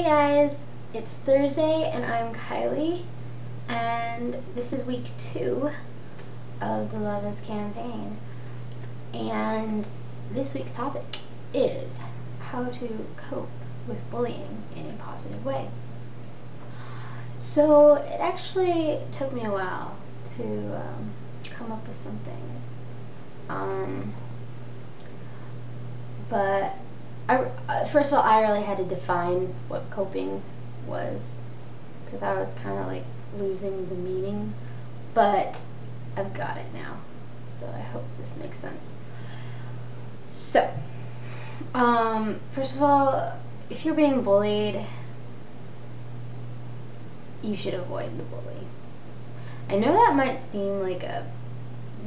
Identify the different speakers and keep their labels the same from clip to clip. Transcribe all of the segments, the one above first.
Speaker 1: Hey guys, it's Thursday and I'm Kylie, and this is week 2 of the Love Is campaign. And this week's topic is how to cope with bullying in a positive way. So it actually took me a while to come up with some things. But first of all, I really had to define what coping was, because I was kind of like losing the meaning, but I've got it now, so I hope this makes sense. So, first of all, if you're being bullied, you should avoid the bully. I know that might seem like a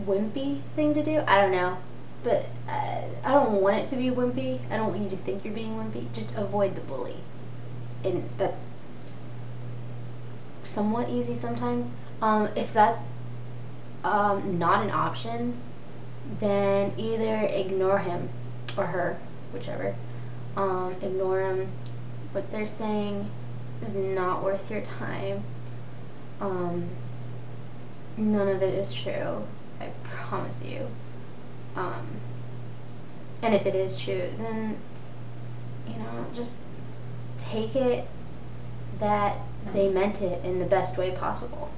Speaker 1: wimpy thing to do, I don't know, but I don't want it to be wimpy. I don't want you to think you're being wimpy. Just avoid the bully. And that's somewhat easy sometimes. If that's not an option, then either ignore him or her, whichever. Ignore him. What they're saying is not worth your time. None of it is true. I promise you. And if it is true, then, just take it that they meant it in the best way possible.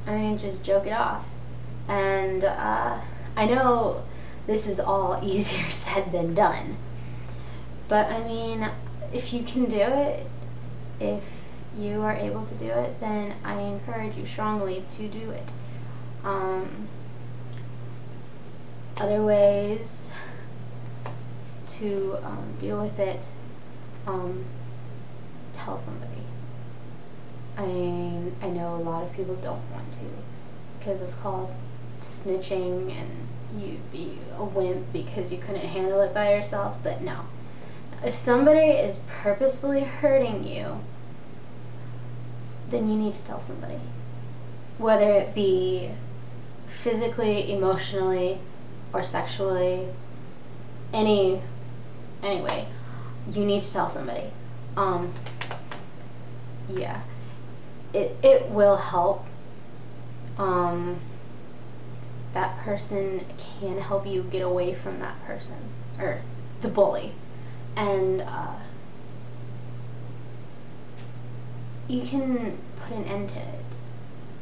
Speaker 1: I mean, just joke it off. And I know this is all easier said than done, but I mean, if you can do it, if you are able to do it, then I encourage you strongly to do it. Other ways to deal with it, tell somebody. I mean, I know a lot of people don't want to, because it's called snitching and you'd be a wimp because you couldn't handle it by yourself, but no. If somebody is purposefully hurting you, then you need to tell somebody. Whether it be physically, emotionally, or sexually, anyway, you need to tell somebody. Yeah, it will help. That person can help you get away from that person, or the bully, and you can put an end to it.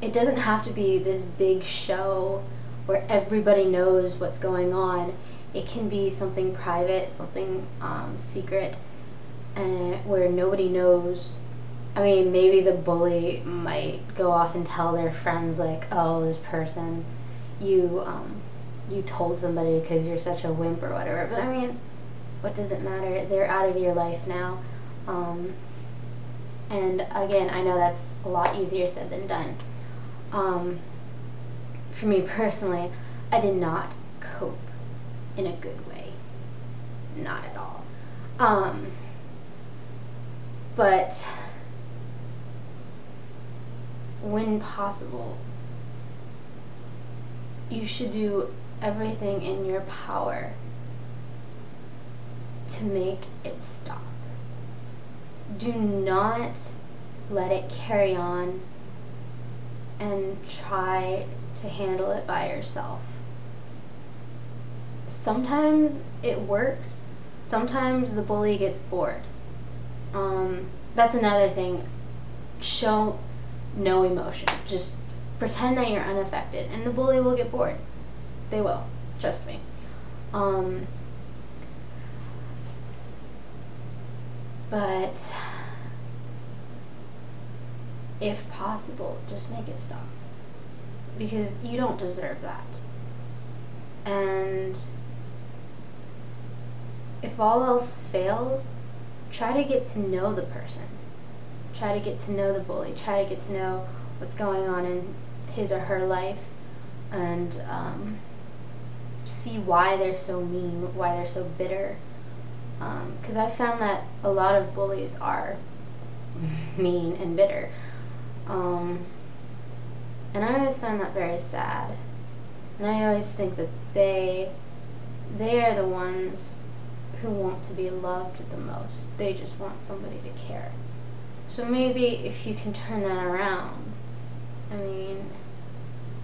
Speaker 1: It doesn't have to be this big show where everybody knows what's going on. It can be something private, something secret, and where nobody knows. I mean, maybe the bully might go off and tell their friends, like, oh, this person, you told somebody because you're such a wimp or whatever. But I mean, what does it matter? They're out of your life now. And again, I know that's a lot easier said than done. For me personally, I did not cope in a good way. Not at all. But when possible, you should do everything in your power to make it stop. Do not let it carry on and try to handle it by yourself. Sometimes it works, sometimes the bully gets bored. That's another thing. Show no emotion. Just pretend that you're unaffected, and the bully will get bored. They will, trust me. But if possible, just make it stop, because you don't deserve that. And if all else fails, try to get to know the person. Try to get to know the bully. Try to get to know what's going on in his or her life, and see why they're so mean, why they're so bitter. Because I found that a lot of bullies are mean and bitter. And I always find that very sad. And I always think that they are the ones who want to be loved the most. They just want somebody to care. So maybe if you can turn that around, I mean,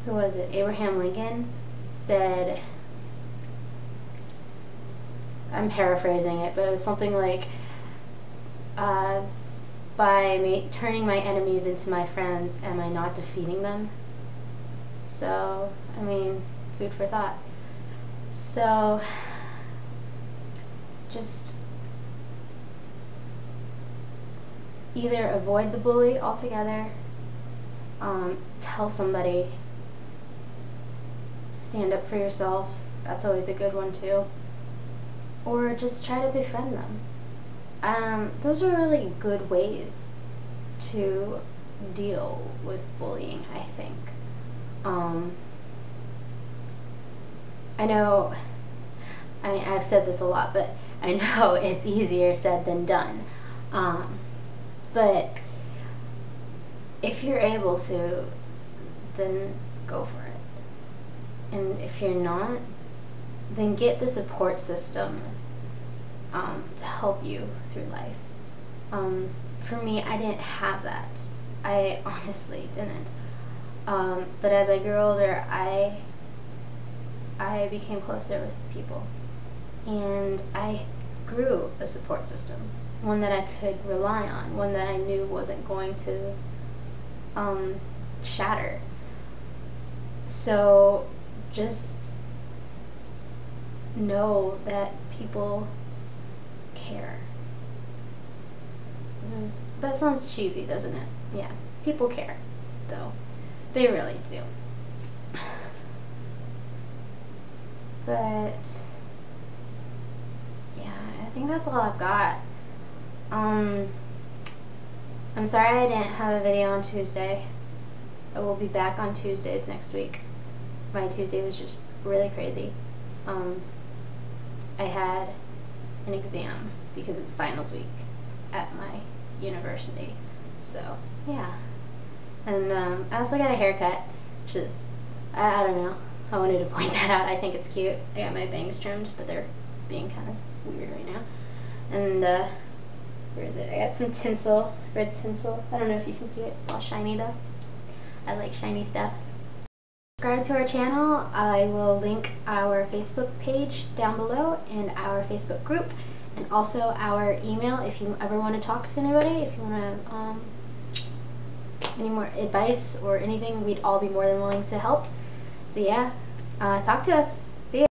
Speaker 1: who was it? Abraham Lincoln said, I'm paraphrasing it, but it was something like, by turning my enemies into my friends, am I not defeating them? So, I mean, food for thought. So, just either avoid the bully altogether, tell somebody, stand up for yourself, that's always a good one too, or just try to befriend them. Those are really good ways to deal with bullying, I think. I know, I've said this a lot, but I know it's easier said than done. But if you're able to, then go for it. And if you're not, then get the support system to help you through life. For me, I didn't have that. I honestly didn't. But as I grew older, I became closer with people. And I grew a support system. One that I could rely on. One that I knew wasn't going to shatter. So just know that people care. That sounds cheesy, doesn't it? Yeah, people care, though. They really do. But yeah, I think that's all I've got. I'm sorry I didn't have a video on Tuesday. I will be back on Tuesdays next week. My Tuesday was just really crazy. I had an exam because it's finals week at my university. So, yeah. And I also got a haircut, which is, I don't know. I wanted to point that out. I think it's cute. I got my bangs trimmed, but they're being kind of weird right now. And, where is it? I got some tinsel, red tinsel. I don't know if you can see it. It's all shiny though. I like shiny stuff. Subscribe to our channel. I will link our Facebook page down below and our Facebook group, and also our email if you ever want to talk to anybody, if you want to any more advice or anything, we'd all be more than willing to help. So yeah, talk to us.